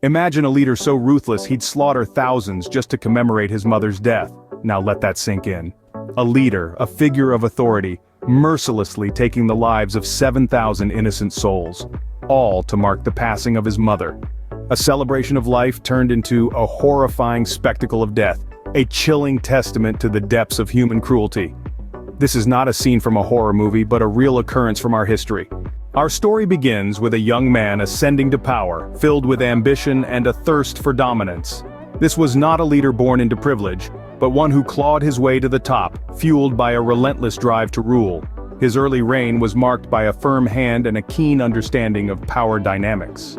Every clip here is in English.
Imagine a leader so ruthless he'd slaughter thousands just to commemorate his mother's death. Now let that sink in. A leader, a figure of authority, mercilessly taking the lives of 7,000 innocent souls, all to mark the passing of his mother. A celebration of life turned into a horrifying spectacle of death, a chilling testament to the depths of human cruelty. This is not a scene from a horror movie, but a real occurrence from our history. Our story begins with a young man ascending to power, filled with ambition and a thirst for dominance. This was not a leader born into privilege, but one who clawed his way to the top, fueled by a relentless drive to rule. His early reign was marked by a firm hand and a keen understanding of power dynamics.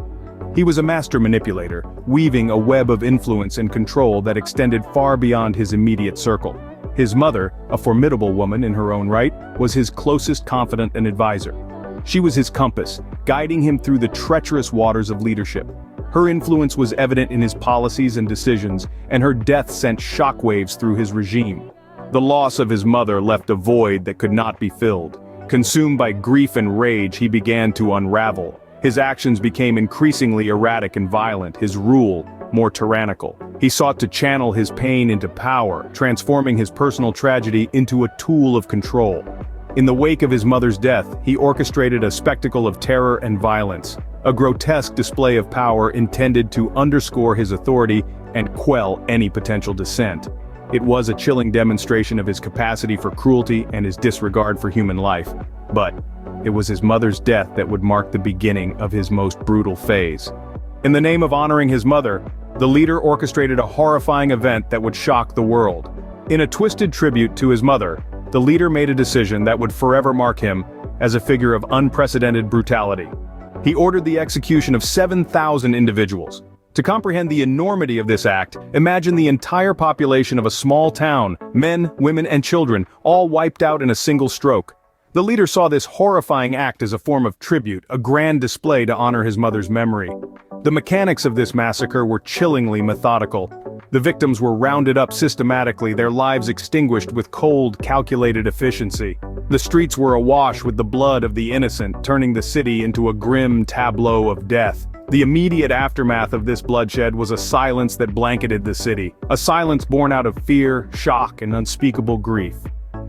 He was a master manipulator, weaving a web of influence and control that extended far beyond his immediate circle. His mother, a formidable woman in her own right, was his closest confidant and advisor. She was his compass, guiding him through the treacherous waters of leadership. Her influence was evident in his policies and decisions, and her death sent shockwaves through his regime. The loss of his mother left a void that could not be filled. Consumed by grief and rage, he began to unravel. His actions became increasingly erratic and violent, his rule more tyrannical. He sought to channel his pain into power, transforming his personal tragedy into a tool of control. In the wake of his mother's death, he orchestrated a spectacle of terror and violence, a grotesque display of power intended to underscore his authority and quell any potential dissent. It was a chilling demonstration of his capacity for cruelty and his disregard for human life. But it was his mother's death that would mark the beginning of his most brutal phase. In the name of honoring his mother, the leader orchestrated a horrifying event that would shock the world. In a twisted tribute to his mother, the leader made a decision that would forever mark him as a figure of unprecedented brutality. He ordered the execution of 7,000 individuals. To comprehend the enormity of this act, imagine the entire population of a small town, men, women, and children, all wiped out in a single stroke. The leader saw this horrifying act as a form of tribute, a grand display to honor his mother's memory. The mechanics of this massacre were chillingly methodical. The victims were rounded up systematically, their lives extinguished with cold, calculated efficiency. The streets were awash with the blood of the innocent, turning the city into a grim tableau of death. The immediate aftermath of this bloodshed was a silence that blanketed the city, a silence born out of fear, shock, and unspeakable grief.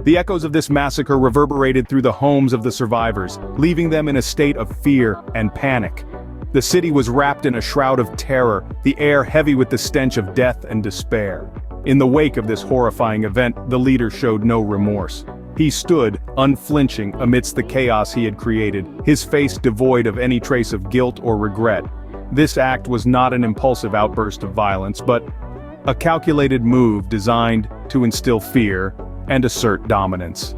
The echoes of this massacre reverberated through the homes of the survivors, leaving them in a state of fear and panic. The city was wrapped in a shroud of terror, the air heavy with the stench of death and despair. In the wake of this horrifying event, the leader showed no remorse. He stood, unflinching, amidst the chaos he had created, his face devoid of any trace of guilt or regret. This act was not an impulsive outburst of violence, but a calculated move designed to instill fear and assert dominance.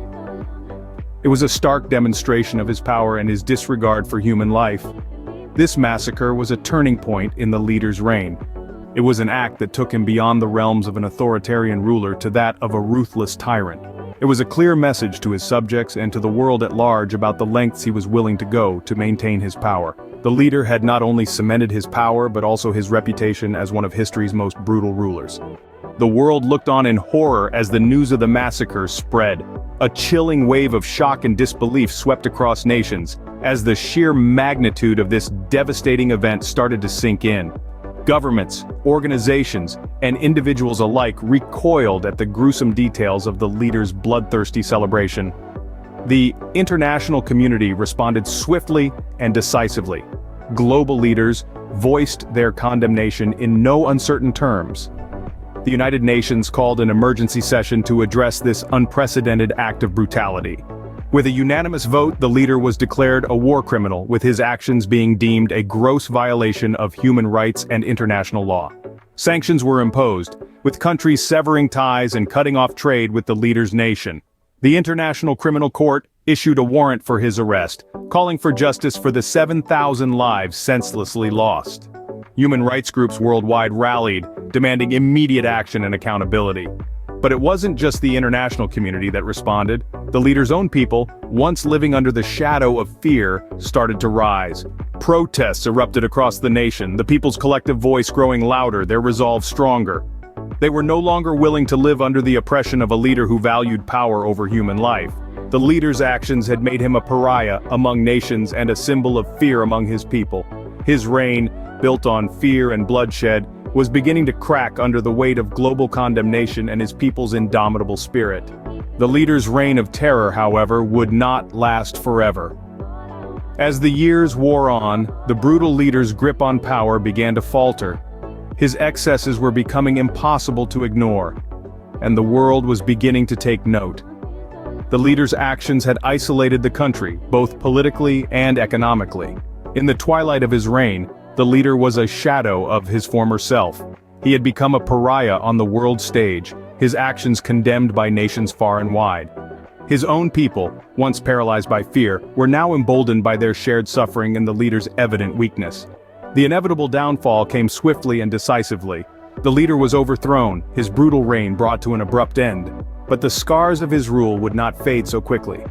It was a stark demonstration of his power and his disregard for human life. This massacre was a turning point in the leader's reign. It was an act that took him beyond the realms of an authoritarian ruler to that of a ruthless tyrant. It was a clear message to his subjects and to the world at large about the lengths he was willing to go to maintain his power. The leader had not only cemented his power but also his reputation as one of history's most brutal rulers. The world looked on in horror as the news of the massacre spread. A chilling wave of shock and disbelief swept across nations, as the sheer magnitude of this devastating event started to sink in. Governments, organizations, and individuals alike recoiled at the gruesome details of the leader's bloodthirsty celebration. The international community responded swiftly and decisively. Global leaders voiced their condemnation in no uncertain terms. The United Nations called an emergency session to address this unprecedented act of brutality. With a unanimous vote, the leader was declared a war criminal, with his actions being deemed a gross violation of human rights and international law. Sanctions were imposed, with countries severing ties and cutting off trade with the leader's nation. The International Criminal Court issued a warrant for his arrest, calling for justice for the 7,000 lives senselessly lost. Human rights groups worldwide rallied, demanding immediate action and accountability. But it wasn't just the international community that responded. The leader's own people, once living under the shadow of fear, started to rise. Protests erupted across the nation, the people's collective voice growing louder, their resolve stronger. They were no longer willing to live under the oppression of a leader who valued power over human life. The leader's actions had made him a pariah among nations and a symbol of fear among his people. His reign, built on fear and bloodshed, was beginning to crack under the weight of global condemnation and his people's indomitable spirit. The leader's reign of terror, however, would not last forever. As the years wore on, the brutal leader's grip on power began to falter. His excesses were becoming impossible to ignore, and the world was beginning to take note. The leader's actions had isolated the country, both politically and economically. In the twilight of his reign, the leader was a shadow of his former self. He had become a pariah on the world stage, his actions condemned by nations far and wide. His own people, once paralyzed by fear, were now emboldened by their shared suffering and the leader's evident weakness. The inevitable downfall came swiftly and decisively. The leader was overthrown, his brutal reign brought to an abrupt end. But the scars of his rule would not fade so quickly.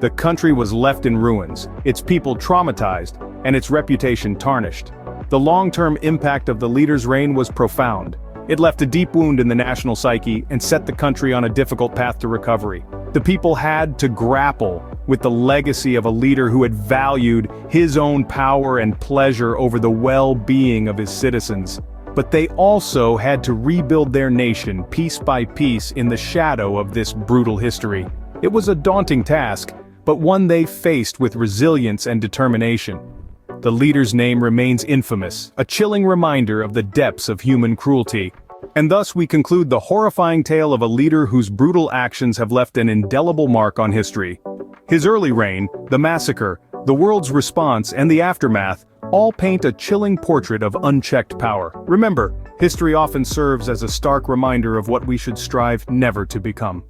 The country was left in ruins, its people traumatized, and its reputation tarnished. The long-term impact of the leader's reign was profound. It left a deep wound in the national psyche and set the country on a difficult path to recovery. The people had to grapple with the legacy of a leader who had valued his own power and pleasure over the well-being of his citizens. But they also had to rebuild their nation piece by piece in the shadow of this brutal history. It was a daunting task, but one they faced with resilience and determination. The leader's name remains infamous, a chilling reminder of the depths of human cruelty. And thus we conclude the horrifying tale of a leader whose brutal actions have left an indelible mark on history. His early reign, the massacre, the world's response, and the aftermath all paint a chilling portrait of unchecked power. Remember, history often serves as a stark reminder of what we should strive never to become.